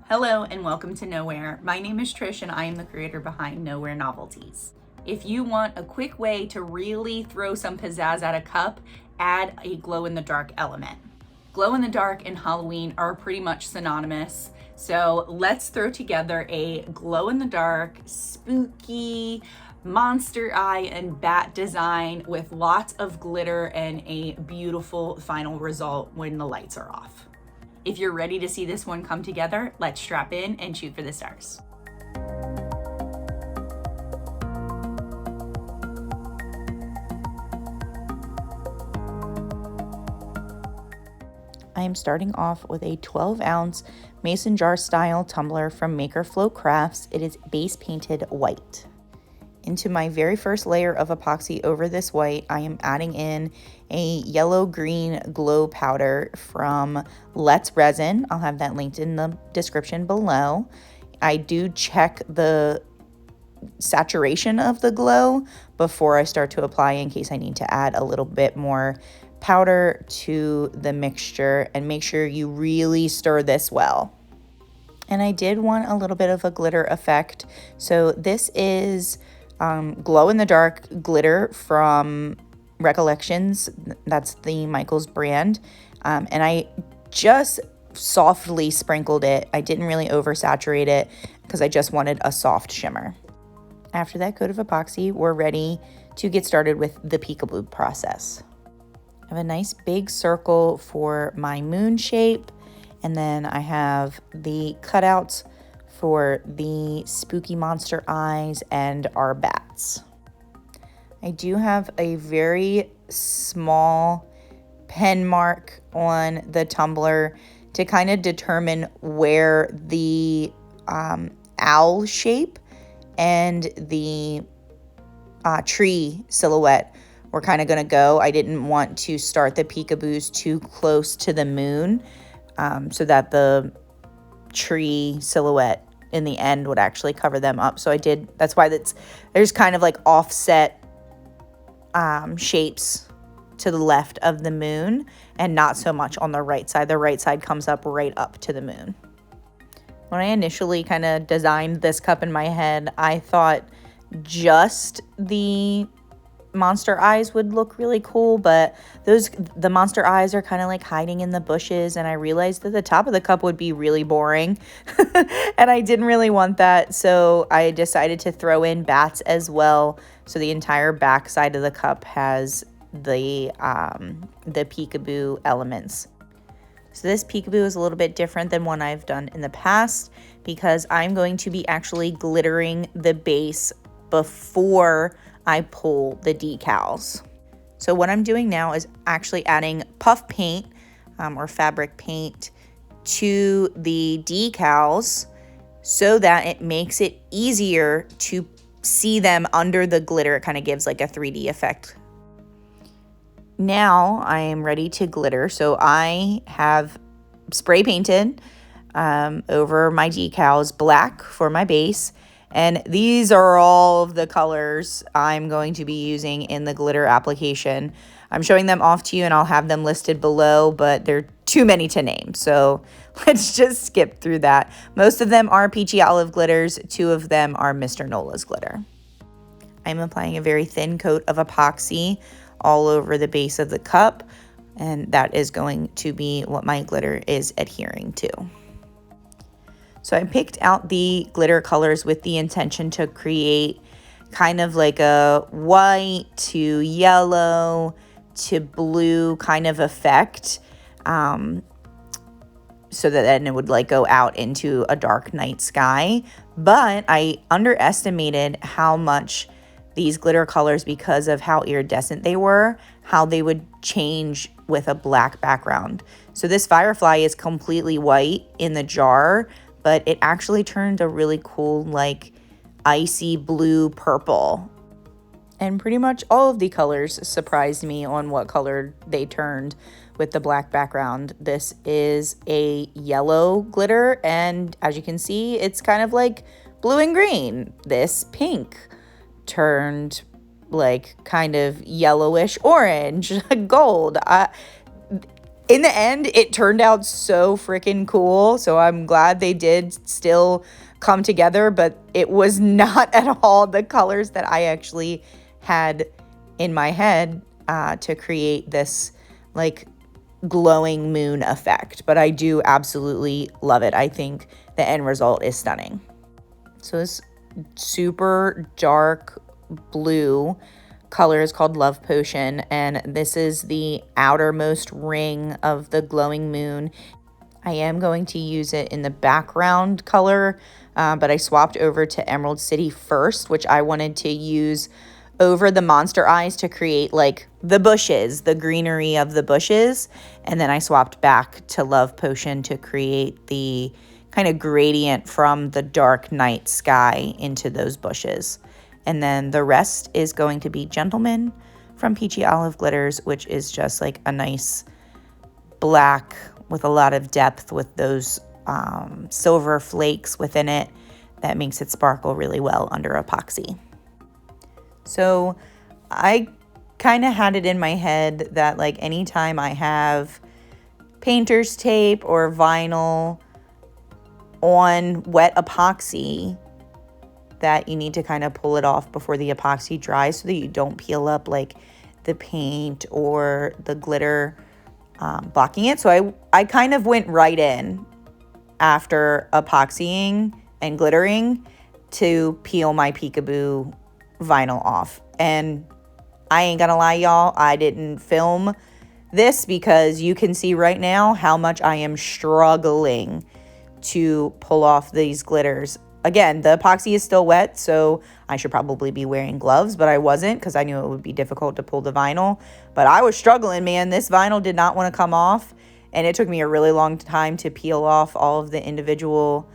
Hello and welcome to Nowhere. My name is Trish and I am the creator behind Nowhere Novelties. If you want a quick way to really throw some pizzazz at a cup, add a glow-in-the-dark element. Glow-in-the-dark and Halloween are pretty much synonymous, so let's throw together a glow-in-the-dark, spooky, monster eye and bat design with lots of glitter and a beautiful final result when the lights are off. If you're ready to see this one come together, let's strap in and shoot for the stars. I am starting off with a 12-ounce mason jar style tumbler from Maker Flow Crafts. It is base painted white. Into my very first layer of epoxy over this white, I am adding in a yellow-green glow powder from Let's Resin. I'll have that linked in the description below. I do check the saturation of the glow before I start to apply in case I need to add a little bit more powder to the mixture, and make sure you really stir this well. And I did want a little bit of a glitter effect, so this is glow-in-the-dark glitter from Recollections. That's the Michaels brand. And I just softly sprinkled it. I didn't really oversaturate it because I just wanted a soft shimmer. After that coat of epoxy, we're ready to get started with the peekaboo process. I have a nice big circle for my moon shape, and then I have the cutouts for the spooky monster eyes and our bats. I do have a very small pen mark on the tumbler to kind of determine where the owl shape and the tree silhouette were kind of going to go. I didn't want to start the peekaboos too close to the moon so that the tree silhouette in the end would actually cover them up. So I did, that's why there's kind of like offset shapes to the left of the moon and not so much on the right side. The right side comes up right up to the moon. When I initially kind of designed this cup in my head, I thought just the monster eyes would look really cool, but the monster eyes are kind of like hiding in the bushes, and I realized that the top of the cup would be really boring and I didn't really want that, so I decided to throw in bats as well, so the entire back side of the cup has the peekaboo elements. So this peekaboo is a little bit different than one I've done in the past because I'm going to be actually glittering the base before I pull the decals. So what I'm doing now is actually adding puff paint or fabric paint to the decals so that it makes it easier to see them under the glitter. It kind of gives like a 3D effect. Now I am ready to glitter. So I have spray painted over my decals black for my base. And these are all of the colors I'm going to be using in the glitter application. I'm showing them off to you and I'll have them listed below, but they're too many to name. So let's just skip through that. Most of them are peachy olive glitters. 2 of them are Mr. Nola's glitter. I'm applying a very thin coat of epoxy all over the base of the cup, and that is going to be what my glitter is adhering to. So I picked out the glitter colors with the intention to create kind of like a white to yellow to blue kind of effect, so that then it would like go out into a dark night sky. But I underestimated how much these glitter colors, because of how iridescent they were, how they would change with a black background. So this Firefly is completely white in the jar, but it actually turned a really cool like icy blue purple. And pretty much all of the colors surprised me on what color they turned with the black background. This is a yellow glitter, and as you can see, it's kind of like blue and green. This pink turned like kind of yellowish orange, gold. in the end, it turned out so freaking cool. So I'm glad they did still come together, but it was not at all the colors that I actually had in my head to create this like glowing moon effect. But I do absolutely love it. I think the end result is stunning. So this super dark blue color is called Love Potion, and this is the outermost ring of the glowing moon. I am going to use it in the background color, but I swapped over to Emerald City first, which I wanted to use over the monster eyes to create like the bushes, the greenery of the bushes. And then I swapped back to Love Potion to create the kind of gradient from the dark night sky into those bushes. And then the rest is going to be Gentleman from Peachy Olive Glitters, which is just like a nice black with a lot of depth with those silver flakes within it that makes it sparkle really well under epoxy. So I kind of had it in my head that like anytime I have painter's tape or vinyl on wet epoxy, that you need to kind of pull it off before the epoxy dries so that you don't peel up like the paint or the glitter blocking it. So I kind of went right in after epoxying and glittering to peel my peekaboo vinyl off. And I ain't gonna lie, y'all, I didn't film this because you can see right now how much I am struggling to pull off these glitters. Again, the epoxy is still wet, so I should probably be wearing gloves, but I wasn't because I knew it would be difficult to pull the vinyl. But I was struggling, man. This vinyl did not want to come off, and it took me a really long time to peel off all of the individual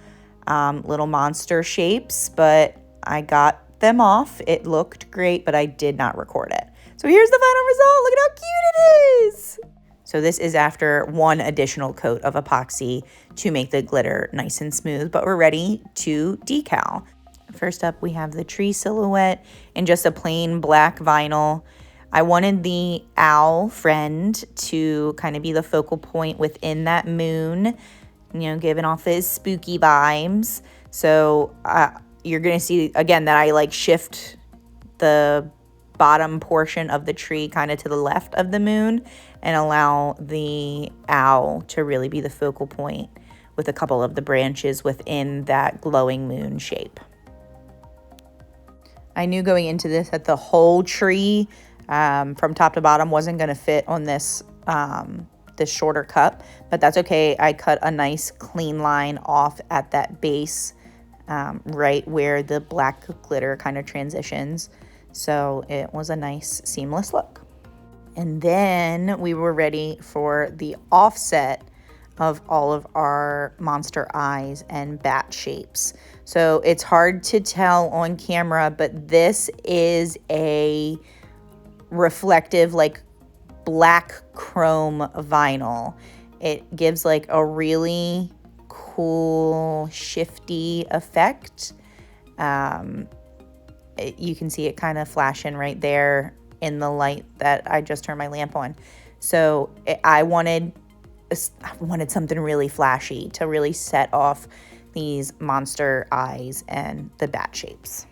little monster shapes, but I got them off. It looked great, but I did not record it. So here's the final result. Look at how cute it is. So this is after one additional coat of epoxy to make the glitter nice and smooth, but we're ready to decal. First up, we have the tree silhouette in just a plain black vinyl. I wanted the owl friend to kind of be the focal point within that moon, you know, giving off his spooky vibes. So you're going to see, again, that I like shift the bottom portion of the tree kind of to the left of the moon and allow the owl to really be the focal point with a couple of the branches within that glowing moon shape. I knew going into this that the whole tree from top to bottom wasn't going to fit on this this shorter cup, but that's okay. I cut a nice clean line off at that base right where the black glitter kind of transitions. So it was a nice seamless look. And then we were ready for the offset of all of our monster eyes and bat shapes. So it's hard to tell on camera, but this is a reflective like black chrome vinyl. It gives like a really cool shifty effect. You can see it kind of flashing right there in the light that I just turned my lamp on. So I wanted something really flashy to really set off these monster eyes and the bat shapes.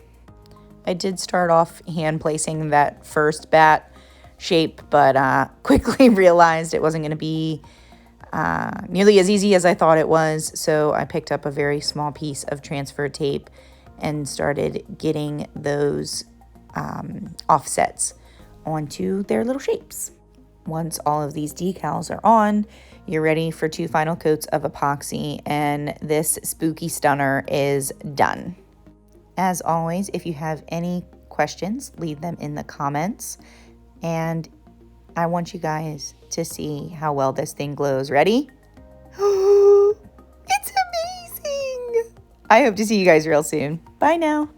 I did start off hand placing that first bat shape, but quickly realized it wasn't going to be nearly as easy as I thought it was. So I picked up a very small piece of transfer tape and started getting those offsets onto their little shapes. Once all of these decals are on, you're ready for 2 final coats of epoxy, and this spooky stunner is done. As always, if you have any questions, leave them in the comments, and I want you guys to see how well this thing glows. Ready? It's amazing! I hope to see you guys real soon. Bye now.